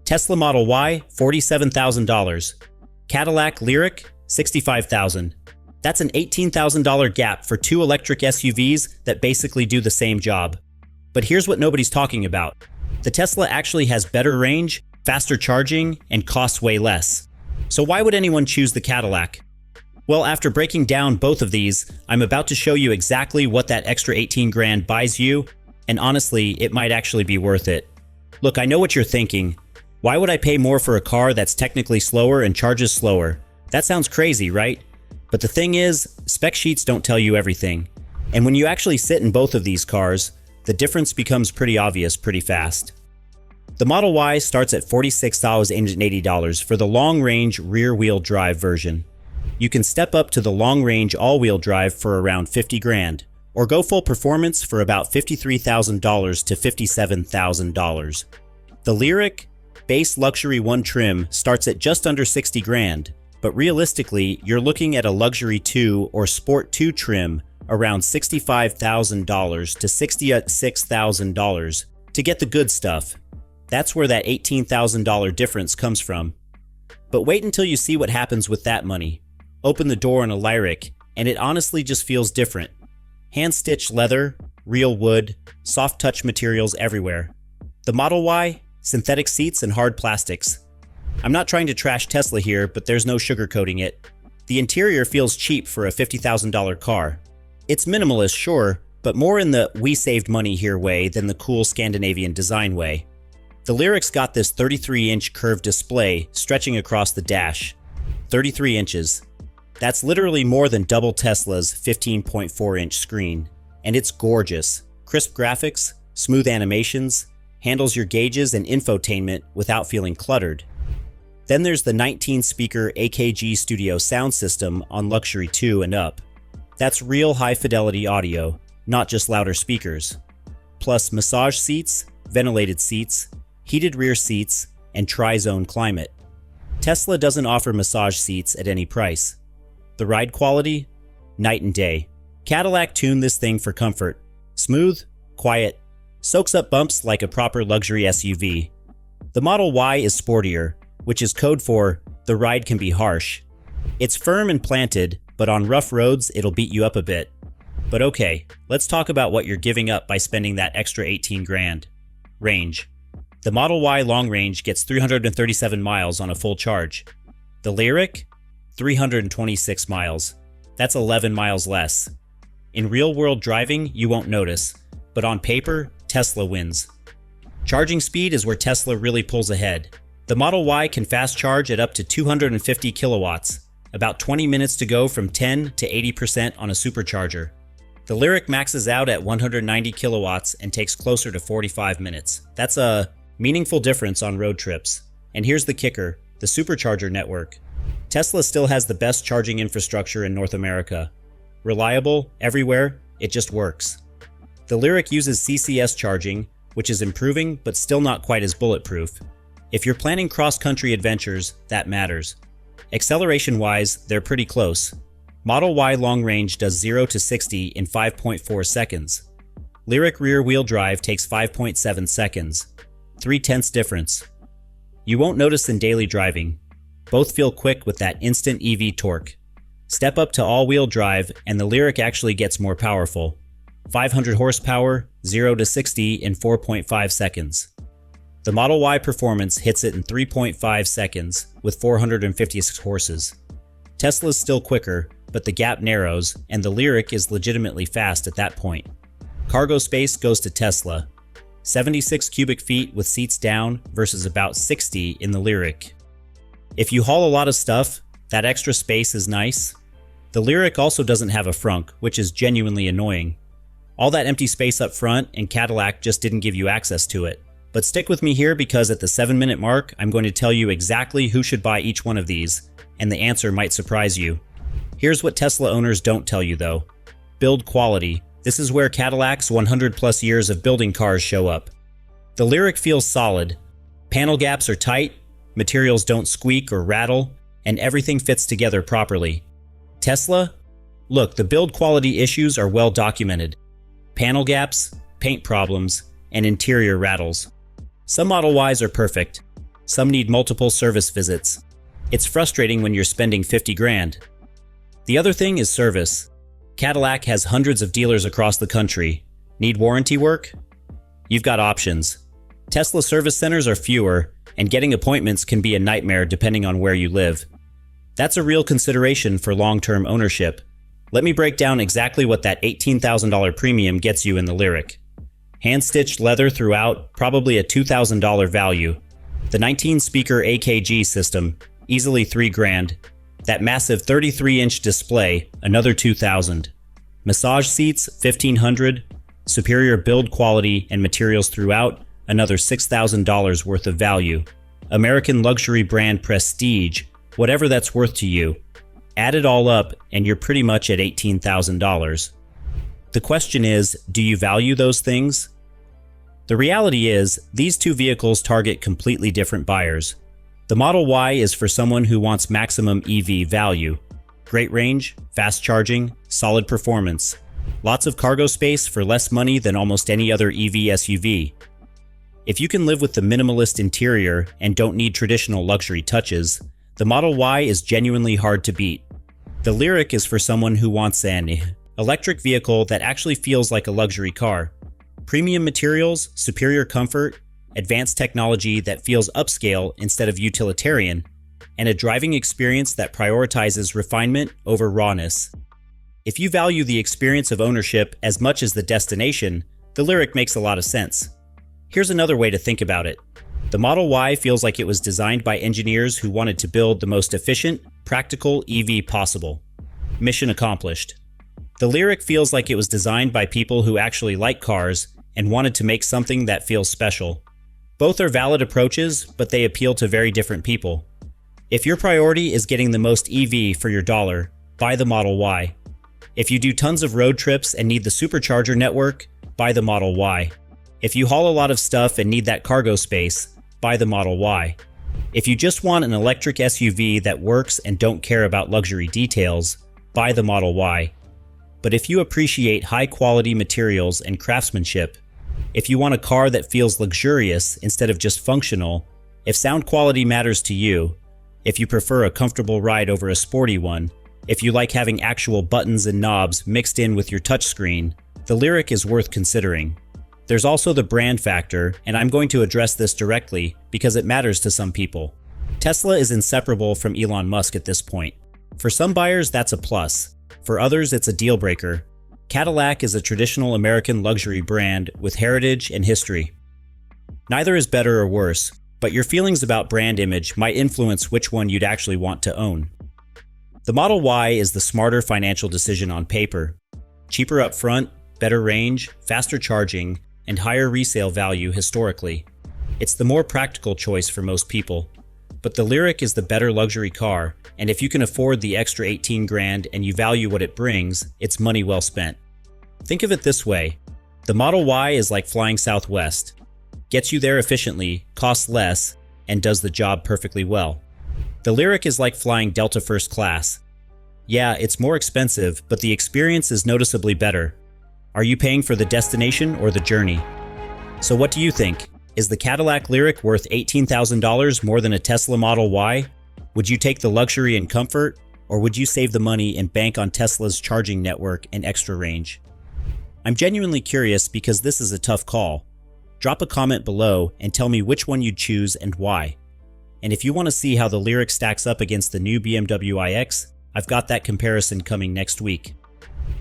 Tesla Model Y, $47,000. Cadillac Lyriq, $65,000. That's an $18,000 gap for two electric SUVs that basically do the same job. But here's what nobody's talking about. The Tesla actually has better range, faster charging, and costs way less. So why would anyone choose the Cadillac? Well, after breaking down both of these, I'm about to show you exactly what that extra 18 grand buys you, and honestly, it might actually be worth it. Look, I know what you're thinking. Why would I pay more for a car that's technically slower and charges slower? That sounds crazy, right? But the thing is, spec sheets don't tell you everything. And when you actually sit in both of these cars, the difference becomes pretty obvious pretty fast. The Model Y starts at $46,080 for the long-range rear-wheel drive version. You can step up to the long-range all-wheel drive for around 50 grand, or go full performance for about $53,000 to $57,000. The Lyriq base luxury 1 trim starts at just under 60 grand, but realistically, you're looking at a luxury 2 or sport 2 trim around $65,000 to $66,000 to get the good stuff. That's where that $18,000 difference comes from. But wait until you see what happens with that money. Open the door on a Lyriq, and it honestly just feels different. Hand-stitched leather, real wood, soft touch materials everywhere. The Model Y, synthetic seats and hard plastics. I'm not trying to trash Tesla here, but there's no sugarcoating it. The interior feels cheap for a $50,000 car. It's minimalist, sure, but more in the we saved money here way than the cool Scandinavian design way. The Lyriq's got this 33-inch curved display stretching across the dash. 33 inches. That's literally more than double Tesla's 15.4-inch screen. And it's gorgeous. Crisp graphics, smooth animations, handles your gauges and infotainment without feeling cluttered. Then there's the 19-speaker AKG Studio sound system on Luxury 2 and up. That's real high-fidelity audio, not just louder speakers. Plus massage seats, ventilated seats, heated rear seats, and tri-zone climate. Tesla doesn't offer massage seats at any price. The ride quality? Night and day. Cadillac tuned this thing for comfort. Smooth, quiet, soaks up bumps like a proper luxury SUV. The Model Y is sportier, which is code for the ride can be harsh. It's firm and planted, but on rough roads it'll beat you up a bit. But okay, let's talk about what you're giving up by spending that extra 18 grand. Range. The Model Y long range gets 337 miles on a full charge. The Lyriq? 326 miles. That's 11 miles less. In real-world driving, you won't notice, but on paper, Tesla wins. Charging speed is where Tesla really pulls ahead. The Model Y can fast charge at up to 250 kilowatts, about 20 minutes to go from 10 to 80% on a supercharger. The Lyriq maxes out at 190 kilowatts and takes closer to 45 minutes. That's a meaningful difference on road trips. And here's the kicker, the supercharger network. Tesla still has the best charging infrastructure in North America. Reliable, everywhere, it just works. The Lyriq uses CCS charging, which is improving but still not quite as bulletproof. If you're planning cross-country adventures, that matters. Acceleration-wise, they're pretty close. Model Y long range does 0 to 60 in 5.4 seconds. Lyriq rear-wheel drive takes 5.7 seconds. 0.3 difference. You won't notice in daily driving. Both feel quick with that instant EV torque. Step up to all-wheel drive and the Lyriq actually gets more powerful. 500 horsepower, 0 to 60 in 4.5 seconds. The Model Y performance hits it in 3.5 seconds with 456 horses. Tesla's still quicker, but the gap narrows and the Lyriq is legitimately fast at that point. Cargo space goes to Tesla. 76 cubic feet with seats down versus about 60 in the Lyriq. If you haul a lot of stuff, that extra space is nice. The Lyriq also doesn't have a frunk, which is genuinely annoying. All that empty space up front and Cadillac just didn't give you access to it. But stick with me here because at the 7-minute mark, I'm going to tell you exactly who should buy each one of these, and the answer might surprise you. Here's what Tesla owners don't tell you though. Build quality. This is where Cadillac's 100+ years of building cars show up. The Lyriq feels solid. Panel gaps are tight, materials don't squeak or rattle, and everything fits together properly. Tesla? Look, the build quality issues are well documented. Panel gaps, paint problems, and interior rattles. Some Model Ys are perfect. Some need multiple service visits. It's frustrating when you're spending 50 grand. The other thing is service. Cadillac has hundreds of dealers across the country. Need warranty work? You've got options. Tesla service centers are fewer, and getting appointments can be a nightmare depending on where you live. That's a real consideration for long-term ownership. Let me break down exactly what that $18,000 premium gets you in the Lyriq. Hand-stitched leather throughout, probably a $2,000 value. The 19-speaker AKG system, easily $3 grand. That massive 33-inch display, another $2,000. Massage seats, $1,500. Superior build quality and materials throughout, another $6,000 worth of value. American luxury brand prestige, whatever that's worth to you. Add it all up, and you're pretty much at $18,000. The question is, do you value those things? The reality is, these two vehicles target completely different buyers. The Model Y is for someone who wants maximum EV value. Great range, fast charging, solid performance. Lots of cargo space for less money than almost any other EV SUV. If you can live with the minimalist interior and don't need traditional luxury touches, the Model Y is genuinely hard to beat. The Lyriq is for someone who wants an electric vehicle that actually feels like a luxury car. Premium materials, superior comfort, advanced technology that feels upscale instead of utilitarian, and a driving experience that prioritizes refinement over rawness. If you value the experience of ownership as much as the destination, the Lyriq makes a lot of sense. Here's another way to think about it. The Model Y feels like it was designed by engineers who wanted to build the most efficient, practical EV possible. Mission accomplished. The Lyriq feels like it was designed by people who actually like cars and wanted to make something that feels special. Both are valid approaches, but they appeal to very different people. If your priority is getting the most EV for your dollar, buy the Model Y. If you do tons of road trips and need the supercharger network, buy the Model Y. If you haul a lot of stuff and need that cargo space, buy the Model Y. If you just want an electric SUV that works and don't care about luxury details, buy the Model Y. But if you appreciate high-quality materials and craftsmanship, if you want a car that feels luxurious instead of just functional, if sound quality matters to you, if you prefer a comfortable ride over a sporty one, if you like having actual buttons and knobs mixed in with your touchscreen, the Lyriq is worth considering. There's also the brand factor, and I'm going to address this directly because it matters to some people. Tesla is inseparable from Elon Musk at this point. For some buyers, that's a plus. For others, it's a deal breaker. Cadillac is a traditional American luxury brand with heritage and history. Neither is better or worse, but your feelings about brand image might influence which one you'd actually want to own. The Model Y is the smarter financial decision on paper. Cheaper up front, better range, faster charging, and higher resale value historically. It's the more practical choice for most people. But the Lyriq is the better luxury car, and if you can afford the extra 18 grand and you value what it brings, it's money well spent. Think of it this way. The Model Y is like flying Southwest. Gets you there efficiently, costs less, and does the job perfectly well. The Lyriq is like flying Delta First Class. Yeah, it's more expensive, but the experience is noticeably better. Are you paying for the destination or the journey? So what do you think? Is the Cadillac Lyriq worth $18,000 more than a Tesla Model Y? Would you take the luxury and comfort, or would you save the money and bank on Tesla's charging network and extra range? I'm genuinely curious because this is a tough call. Drop a comment below and tell me which one you'd choose and why. And if you want to see how the Lyriq stacks up against the new BMW iX, I've got that comparison coming next week.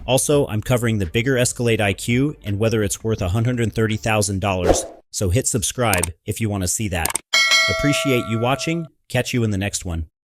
Also, I'm covering the bigger Escalade IQ and whether it's worth $130,000, so hit subscribe if you want to see that. Appreciate you watching. Catch you in the next one.